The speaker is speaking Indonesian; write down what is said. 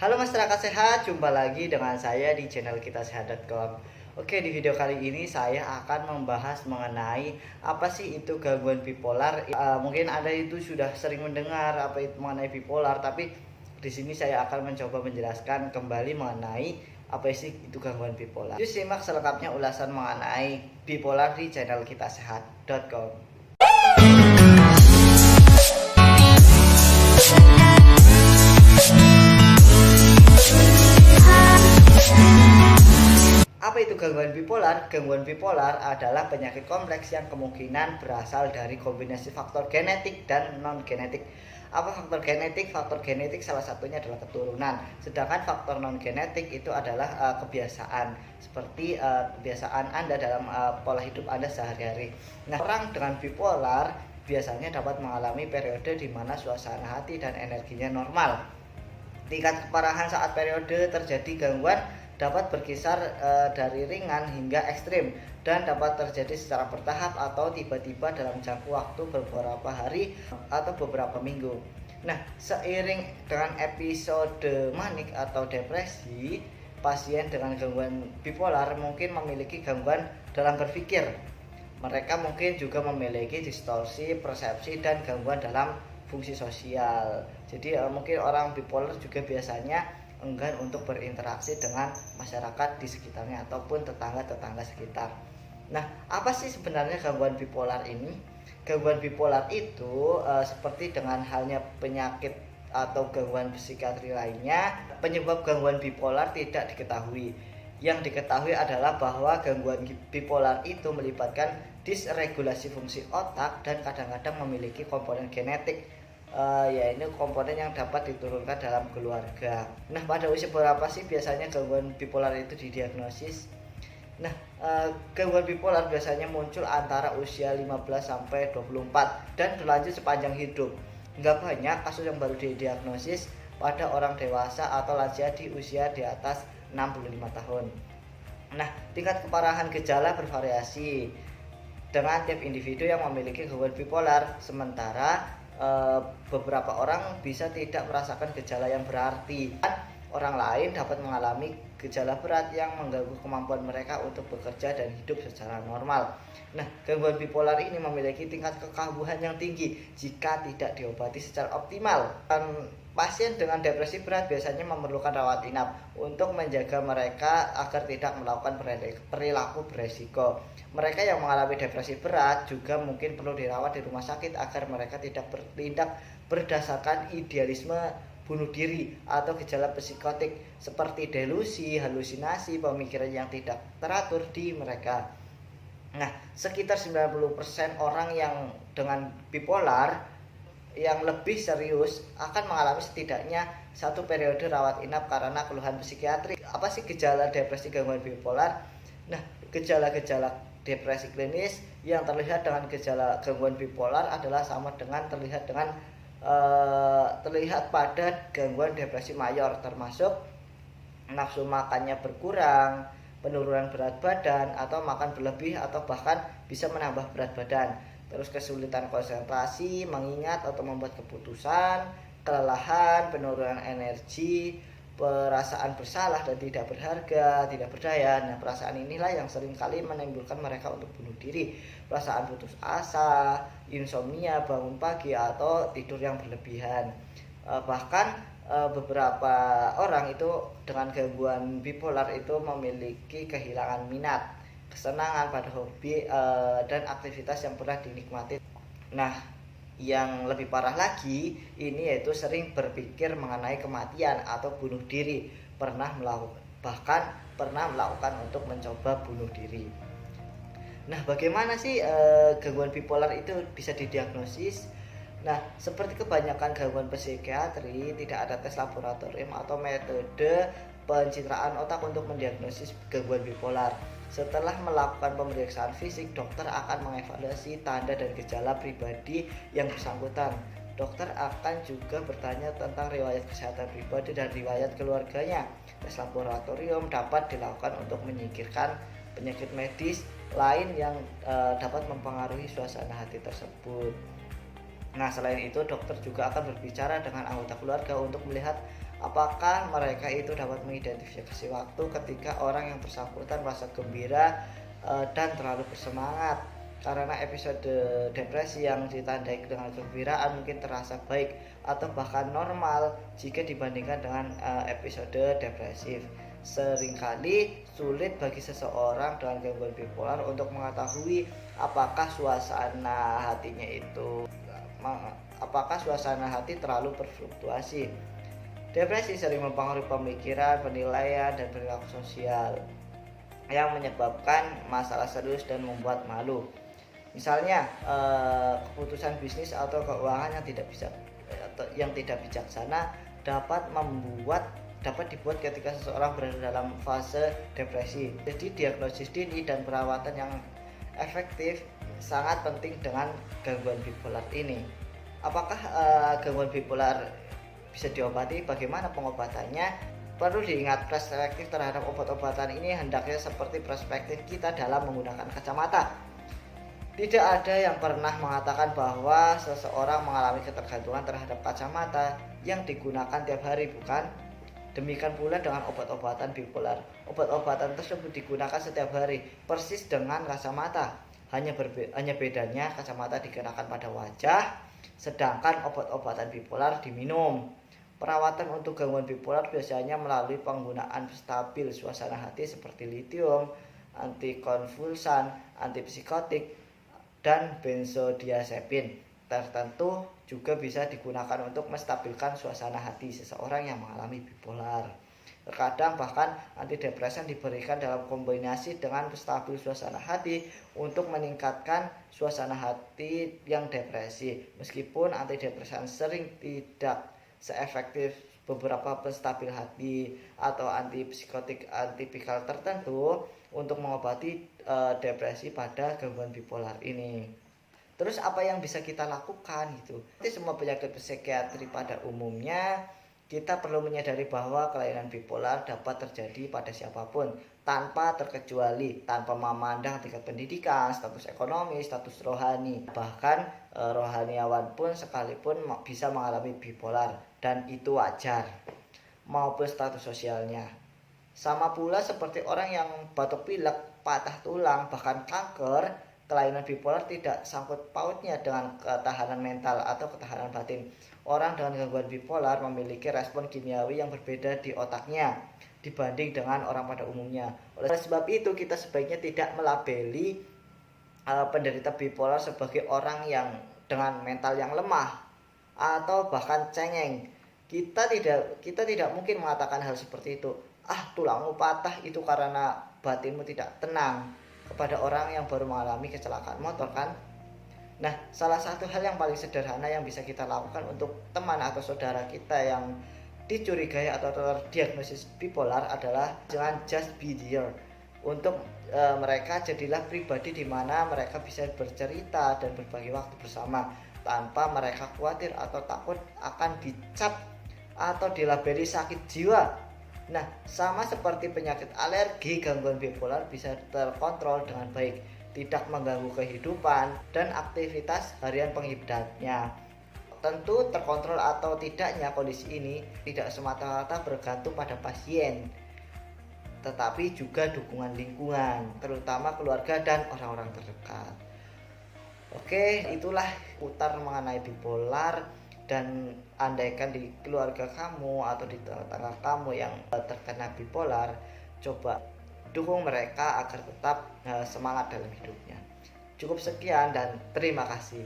Halo masyarakat sehat, jumpa lagi dengan saya di channel kitasehat.com. Oke, di video kali ini saya akan membahas mengenai apa sih itu gangguan bipolar. Mungkin Anda itu sudah sering mendengar apa itu mengenai bipolar, tapi di sini saya akan mencoba menjelaskan kembali mengenai apa sih itu gangguan bipolar. Yuk simak selengkapnya ulasan mengenai bipolar di channel kitasehat.com. Apa itu gangguan bipolar? Gangguan bipolar adalah penyakit kompleks yang kemungkinan berasal dari kombinasi faktor genetik dan non-genetik. Apa faktor genetik? Faktor genetik salah satunya adalah keturunan. Sedangkan faktor non-genetik itu adalah kebiasaan. Seperti kebiasaan Anda dalam pola hidup Anda sehari-hari. Nah, orang dengan bipolar biasanya dapat mengalami periode di mana suasana hati dan energinya normal. Tingkat keparahan saat periode terjadi gangguan dapat berkisar dari ringan hingga ekstrim dan dapat terjadi secara bertahap atau tiba-tiba dalam jangka waktu beberapa hari atau beberapa minggu. Nah, seiring dengan episode manik atau depresi, pasien dengan gangguan bipolar mungkin memiliki gangguan dalam berpikir. Mereka mungkin juga memiliki distorsi persepsi dan gangguan dalam fungsi sosial. Jadi mungkin orang bipolar juga biasanya enggan untuk berinteraksi dengan masyarakat di sekitarnya ataupun tetangga-tetangga sekitar. Nah, apa sih sebenarnya gangguan bipolar ini? Gangguan bipolar itu seperti dengan halnya penyakit atau gangguan psikiatri lainnya, penyebab gangguan bipolar tidak diketahui. Yang diketahui adalah bahwa gangguan bipolar itu melibatkan disregulasi fungsi otak dan kadang-kadang memiliki komponen genetik, yaitu komponen yang dapat diturunkan dalam keluarga. Nah, pada usia berapa sih biasanya gangguan bipolar itu didiagnosis? Nah, gangguan bipolar biasanya muncul antara usia 15 sampai 24 dan berlanjut sepanjang hidup. Nggak banyak kasus yang baru didiagnosis pada orang dewasa atau lansia di usia di atas 65 tahun. Nah, tingkat keparahan gejala bervariasi dengan tiap individu yang memiliki gangguan bipolar, sementara beberapa orang bisa tidak merasakan gejala yang berarti. Orang lain dapat mengalami gejala berat yang mengganggu kemampuan mereka untuk bekerja dan hidup secara normal. Nah, gangguan bipolar ini memiliki tingkat kekambuhan yang tinggi jika tidak diobati secara optimal. Pasien dengan depresi berat biasanya memerlukan rawat inap untuk menjaga mereka agar tidak melakukan perilaku beresiko. Mereka yang mengalami depresi berat juga mungkin perlu dirawat di rumah sakit agar mereka tidak bertindak berdasarkan idealisme bunuh diri atau gejala psikotik seperti delusi, halusinasi, pemikiran yang tidak teratur di mereka. Nah, sekitar 90% orang yang dengan bipolar yang lebih serius akan mengalami setidaknya satu periode rawat inap karena keluhan psikiatri. Apa sih gejala depresi gangguan bipolar? Nah, gejala-gejala depresi klinis yang terlihat dengan gejala gangguan bipolar adalah sama dengan terlihat pada gangguan depresi mayor, termasuk nafsu makannya berkurang, penurunan berat badan atau makan berlebih atau bahkan bisa menambah berat badan. Terus kesulitan konsentrasi, mengingat atau membuat keputusan, kelelahan, penurunan energi, perasaan bersalah dan tidak berharga, tidak berdaya. Nah, perasaan inilah yang seringkali menimbulkan mereka untuk bunuh diri. Perasaan putus asa, insomnia, bangun pagi atau tidur yang berlebihan. Bahkan beberapa orang itu dengan gangguan bipolar itu memiliki kehilangan minat, kesenangan pada hobi dan aktivitas yang pernah dinikmati. Nah, yang lebih parah lagi ini yaitu sering berpikir mengenai kematian atau bunuh diri, bahkan pernah melakukan untuk mencoba bunuh diri. Nah, bagaimana sih gangguan bipolar itu bisa didiagnosis? Nah, seperti kebanyakan gangguan psikiatri, tidak ada tes laboratorium atau metode pencitraan otak untuk mendiagnosis gangguan bipolar. Setelah melakukan pemeriksaan fisik, dokter akan mengevaluasi tanda dan gejala pribadi yang bersangkutan. Dokter akan juga bertanya tentang riwayat kesehatan pribadi dan riwayat keluarganya. Tes laboratorium dapat dilakukan untuk menyingkirkan penyakit medis lain yang dapat mempengaruhi suasana hati tersebut. Nah, selain itu dokter juga akan berbicara dengan anggota keluarga untuk melihat Apakah mereka itu dapat mengidentifikasi waktu ketika orang yang bersangkutan merasa gembira dan terlalu bersemangat? Karena episode depresi yang ditandai dengan kegembiraan mungkin terasa baik atau bahkan normal jika dibandingkan dengan episode depresif. Seringkali sulit bagi seseorang dengan gangguan bipolar untuk mengetahui apakah suasana hati terlalu berfluktuasi. Depresi sering mempengaruhi pemikiran, penilaian, dan perilaku sosial yang menyebabkan masalah serius dan membuat malu. Misalnya keputusan bisnis atau keuangan yang tidak bijaksana dapat dibuat ketika seseorang berada dalam fase depresi. Jadi diagnosis dini dan perawatan yang efektif sangat penting dengan gangguan bipolar ini. Apakah gangguan bipolar bisa diobati? Bagaimana pengobatannya? Perlu diingat, perspektif terhadap obat-obatan ini hendaknya seperti perspektif kita dalam menggunakan kacamata. Tidak ada yang pernah mengatakan bahwa seseorang mengalami ketergantungan terhadap kacamata yang digunakan tiap hari, bukan? Demikian pula dengan obat-obatan bipolar. Obat-obatan tersebut digunakan setiap hari, persis dengan kacamata. Hanya bedanya kacamata dikenakan pada wajah, sedangkan obat-obatan bipolar diminum. Perawatan untuk gangguan bipolar biasanya melalui penggunaan stabil suasana hati seperti lithium, antikonvulsan, antipsikotik, dan benzodiazepin tertentu juga bisa digunakan untuk menstabilkan suasana hati seseorang yang mengalami bipolar. Terkadang bahkan antidepresan diberikan dalam kombinasi dengan stabil suasana hati untuk meningkatkan suasana hati yang depresi. Meskipun antidepresan sering tidak seefektif beberapa penstabil hati atau antipsikotik atipikal tertentu untuk mengobati depresi pada gangguan bipolar ini. Terus apa yang bisa kita lakukan gitu? Jadi semua penyakit psikiatri pada umumnya kita perlu menyadari bahwa kelainan bipolar dapat terjadi pada siapapun tanpa terkecuali, tanpa memandang tingkat pendidikan, status ekonomi, status rohani. Bahkan rohaniawan pun sekalipun bisa mengalami bipolar dan itu wajar, maupun status sosialnya. Sama pula seperti orang yang batuk pilek, patah tulang, bahkan kanker, kelainan bipolar tidak sangkut pautnya dengan ketahanan mental atau ketahanan batin. Orang dengan gangguan bipolar memiliki respon kimiawi yang berbeda di otaknya dibanding dengan orang pada umumnya. Oleh sebab itu kita sebaiknya tidak melabeli penderita bipolar sebagai orang yang dengan mental yang lemah atau bahkan cengeng. Kita tidak mungkin mengatakan hal seperti itu. Tulangmu patah itu karena batinmu tidak tenang, kepada orang yang baru mengalami kecelakaan motor, kan? Nah, salah satu hal yang paling sederhana yang bisa kita lakukan untuk teman atau saudara kita yang dicurigai atau terdiagnosis bipolar adalah jangan just be there. Untuk mereka jadilah pribadi di mana mereka bisa bercerita dan berbagi waktu bersama tanpa mereka khawatir atau takut akan dicap atau dilabeli sakit jiwa. Nah, sama seperti penyakit alergi, gangguan bipolar bisa terkontrol dengan baik, tidak mengganggu kehidupan dan aktivitas harian penghidupannya. Tentu terkontrol atau tidaknya kondisi ini tidak semata-mata bergantung pada pasien, tetapi juga dukungan lingkungan, terutama keluarga dan orang-orang terdekat. Oke, itulah putar mengenai bipolar. Dan andaikan di keluarga kamu atau di tetangga kamu yang terkena bipolar, coba dukung mereka agar tetap semangat dalam hidupnya. Cukup sekian dan terima kasih.